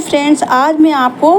Friends, आज मैं आपको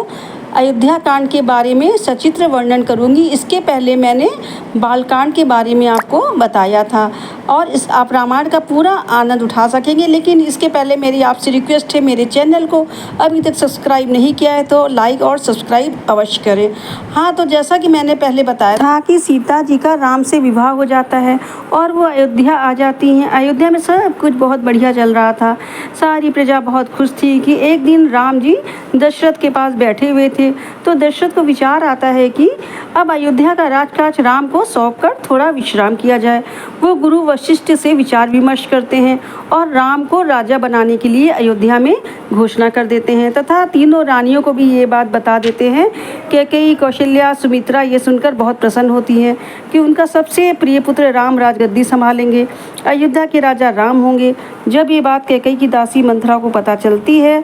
अयोध्या कांड के बारे में सचित्र वर्णन करूंगी। इसके पहले मैंने बालकांड के बारे में आपको बताया था और इस आप रामायण का पूरा आनंद उठा सकेंगे। लेकिन इसके पहले मेरी आपसे रिक्वेस्ट है, मेरे चैनल को अभी तक सब्सक्राइब नहीं किया है तो लाइक और सब्सक्राइब अवश्य करें। हाँ, तो जैसा कि मैंने पहले बताया था कि सीता जी का राम से विवाह हो जाता है और वो अयोध्या आ जाती हैं। अयोध्या में सब कुछ बहुत बढ़िया चल रहा था, सारी प्रजा बहुत खुश थी कि एक दिन राम जी दशरथ के पास बैठे हुए थे। तो दशरथ को विचार आता है कि अब अयोध्या का राजकाज राम को सौंपकर थोड़ा विश्राम किया जाए। वो गुरु वशिष्ठ से विचार विमर्श करते हैं और राम को राजा बनाने के लिए अयोध्या में घोषणा कर देते हैं तथा तीनों रानियों को भी ये बात बता देते हैं। कैकेयी, कौशल्या, सुमित्रा ये सुनकर बहुत प्रसन्न होती हैं कि उनका सबसे प्रिय पुत्र राम राजगद्दी संभालेंगे, अयोध्या के राजा राम होंगे। जब ये बात कैकेयी की दासी मंथरा को पता चलती है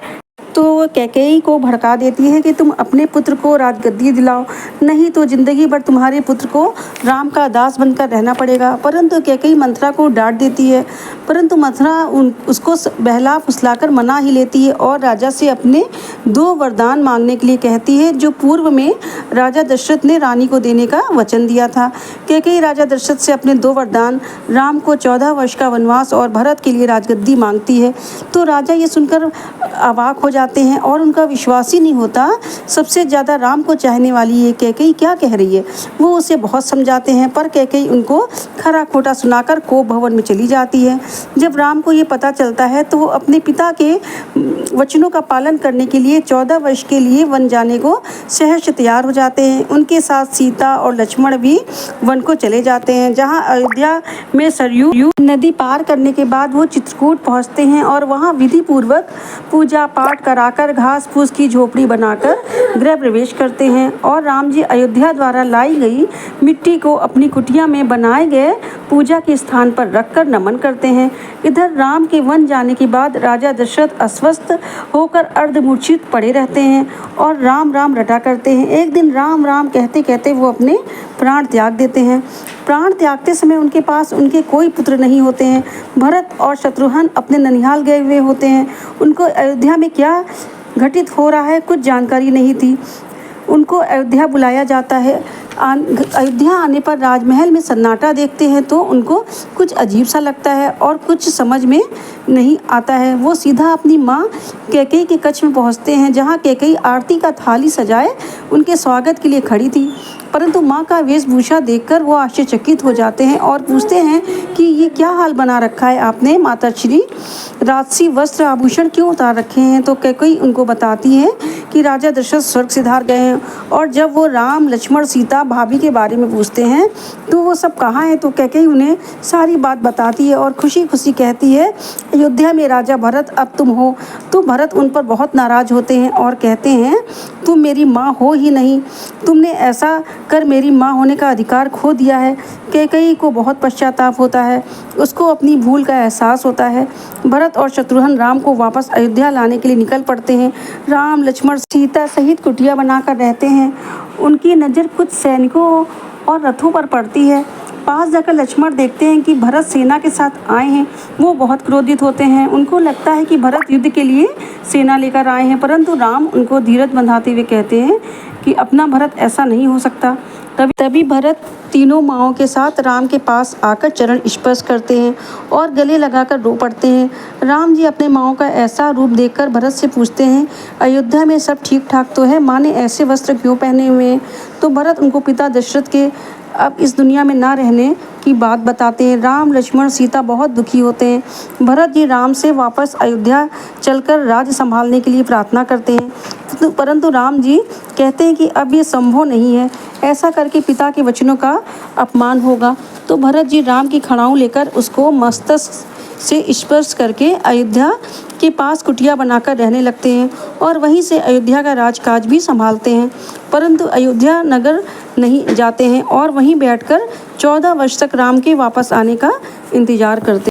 तो वो कैकेयी को भड़का देती है कि तुम अपने पुत्र को राजगद्दी दिलाओ, नहीं तो जिंदगी भर तुम्हारे पुत्र को राम का दास बनकर रहना पड़ेगा। परंतु कैकेयी मंथरा को डांट देती है, परंतु मंथरा उसको बहला फुसलाकर मना ही लेती है और राजा से अपने 2 वरदान मांगने के लिए कहती है जो पूर्व में राजा दशरथ ने रानी को देने का वचन दिया था। कैकेयी राजा दशरथ से अपने 2 वरदान, राम को 14 वर्ष का वनवास और भरत के लिए राजगद्दी मांगती है। तो राजा ये सुनकर अवाक हो जाते हैं और उनका विश्वास ही नहीं होता। सबसे ज़्यादा राम को चाहने वाली ये कैकेयी क्या कह रही है। वो उसे बहुत समझाते हैं पर कैकेयी उनको खरा खोटा सुनाकर कोप भवन में चली जाती है। जब राम को ये पता चलता है तो वो अपने पिता के वचनों का पालन करने के लिए 14 वर्ष के लिए वन जाने को सहर्ष तैयार हो जाते हैं। उनके साथ सीता और लक्ष्मण भी वन को चले जाते हैं, जहाँ अयोध्या में सरयू नदी पार करने के बाद वो चित्रकूट पहुँचते हैं और वहाँ विधि पूर्वक पूजा पाठ कराकर घास फूस की झोपड़ी बनाकर गृह प्रवेश करते हैं और राम जी अयोध्या द्वारा लाई गई मिट्टी को अपनी कुटिया में बनाए गए पूजा के स्थान पर रखकर नमन करते हैं। इधर राम के वन जाने के बाद राजा दशरथ अस्वस्थ होकर अर्धमूर्छित पड़े रहते हैं और राम राम रटा करते हैं। एक दिन राम राम कहते कहते वो अपने प्राण त्याग देते हैं। प्राण त्यागते समय उनके पास उनके कोई पुत्र नहीं होते हैं। भरत और शत्रुघ्न अपने ननिहाल गए हुए होते हैं। उनको अयोध्या में क्या घटित हो रहा है कुछ जानकारी नहीं थी। उनको अयोध्या बुलाया जाता है। अयोध्या आने पर राजमहल में सन्नाटा देखते हैं तो उनको कुछ अजीब सा लगता है और कुछ समझ में नहीं आता है। वो सीधा अपनी माँ कैकेयी के कक्ष में पहुँचते हैं, जहाँ कैकेयी आरती का थाली सजाए उनके स्वागत के लिए खड़ी थी। परंतु माँ का वेशभूषा देखकर वो आश्चर्यचकित हो जाते हैं और पूछते हैं कि ये क्या हाल बना रखा है आपने, माताश्री, राजसी वस्त्र आभूषण क्यों उतार रखे हैं। तो कैकेयी उनको बताती है कि राजा दशरथ स्वर्ग सिधार गए हैं। और जब वो राम, लक्ष्मण, सीता, भाभी के बारे में पूछते हैं तो वो सब कहाँ हैं। तो कैकेयी उन्हें सारी बात बताती है और खुशी खुशी कहती है अयोध्या में राजा भरत अब तुम हो। तो भरत उन पर बहुत नाराज होते हैं और कहते हैं तुम मेरी माँ हो ही नहीं, तुमने ऐसा कर मेरी माँ होने का अधिकार खो दिया है। कैकेयी को बहुत पश्चाताप होता है, उसको अपनी भूल का एहसास होता है। भरत और शत्रुघ्न राम को वापस अयोध्या लाने के लिए निकल पड़ते हैं। राम, लक्ष्मण, सीता सहित कुटिया बनाकर रहते हैं। उनकी नज़र कुछ सैनिकों और रथों पर पड़ती है। पास जाकर लक्ष्मण देखते हैं कि भरत सेना के साथ आए हैं। वो बहुत क्रोधित होते हैं। उनको लगता है कि भरत युद्ध के लिए सेना लेकर आए हैं, परंतु राम उनको धीरज बंधाते हुए कहते हैं कि अपना भरत ऐसा नहीं हो सकता। तभी भरत तीनों माँओं के साथ राम के पास आकर चरण स्पर्श करते हैं और गले लगाकर रो पड़ते हैं। राम जी अपने माँओं का ऐसा रूप देखकर भरत से पूछते हैं अयोध्या में सब ठीक ठाक तो है, माँ ने ऐसे वस्त्र क्यों पहने हुए हैं। तो भरत उनको पिता दशरथ के अब इस दुनिया में ना रहने की बात बताते हैं। राम, लक्ष्मण, सीता बहुत दुखी होते हैं। भरत जी राम से वापस अयोध्या चलकर राज्य संभालने के लिए प्रार्थना करते हैं, परंतु राम जी कहते हैं कि अब ये संभव नहीं है, ऐसा करके पिता के वचनों का अपमान होगा। तो भरत जी राम की खड़ाऊँ लेकर उसको मस्तक से स्पर्श करके अयोध्या के पास कुटिया बनाकर रहने लगते हैं और वहीं से अयोध्या का राजकाज भी संभालते हैं। परंतु अयोध्या नगर नहीं जाते हैं और वहीं बैठकर 14 वर्ष तक राम के वापस आने का इंतजार करते हैं।